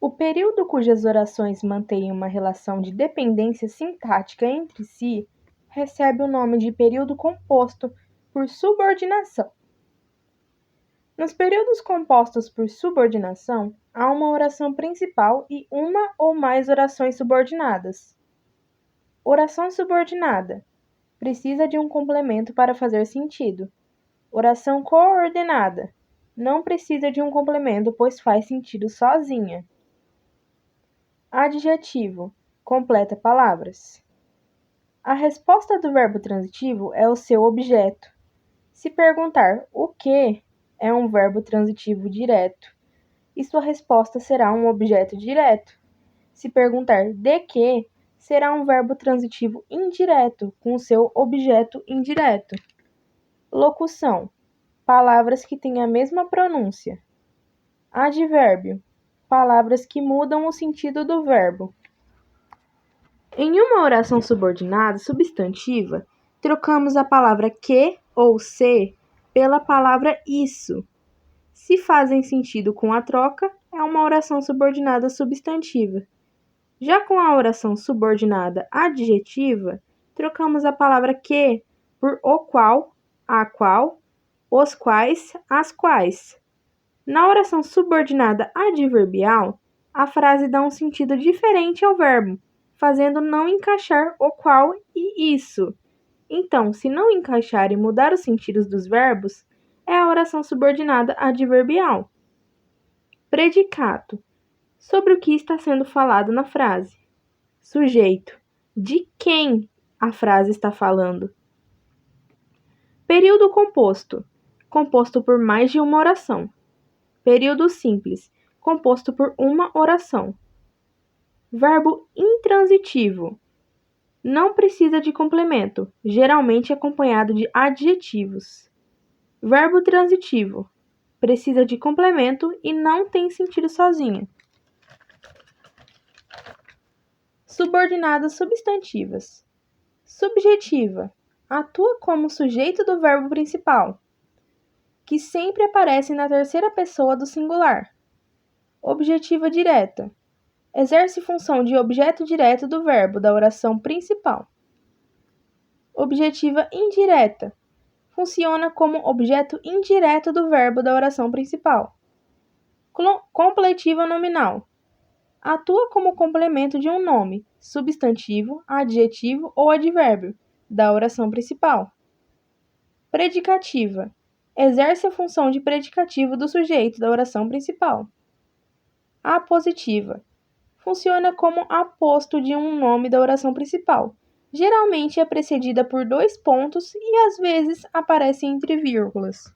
O período cujas orações mantêm uma relação de dependência sintática entre si recebe o nome de período composto por subordinação. Nos períodos compostos por subordinação, há uma oração principal e uma ou mais orações subordinadas. Oração subordinada. Precisa de um complemento para fazer sentido. Oração coordenada. Não precisa de um complemento, pois faz sentido sozinha. Adjetivo. Completa palavras. A resposta do verbo transitivo é o seu objeto. Se perguntar o que, é um verbo transitivo direto, e sua resposta será um objeto direto. Se perguntar de que, será um verbo transitivo indireto, com seu objeto indireto. Locução. Palavras que têm a mesma pronúncia. Advérbio. Palavras que mudam o sentido do verbo. Em uma oração subordinada substantiva, trocamos a palavra que ou se pela palavra isso. Se fazem sentido com a troca, é uma oração subordinada substantiva. Já com a oração subordinada adjetiva, trocamos a palavra que por o qual, a qual, os quais, as quais. Na oração subordinada adverbial, a frase dá um sentido diferente ao verbo, fazendo não encaixar o qual e isso. Então, se não encaixar e mudar os sentidos dos verbos, é a oração subordinada adverbial. Predicato. Sobre o que está sendo falado na frase. Sujeito. De quem a frase está falando. Período composto. Composto por mais de uma oração. Período simples. Composto por uma oração. Verbo intransitivo. Não precisa de complemento, geralmente acompanhado de adjetivos. Verbo transitivo. Precisa de complemento e não tem sentido sozinho. Subordinadas substantivas. Subjetiva. Atua como sujeito do verbo principal, que sempre aparece na terceira pessoa do singular. Objetiva direta. Exerce função de objeto direto do verbo da oração principal. Objetiva indireta. Funciona como objeto indireto do verbo da oração principal. Completiva nominal. Atua como complemento de um nome, substantivo, adjetivo ou advérbio da oração principal. Predicativa. Exerce a função de predicativo do sujeito da oração principal. Apositiva. Funciona como aposto de um nome da oração principal. Geralmente é precedida por 2 pontos e às vezes aparece entre vírgulas.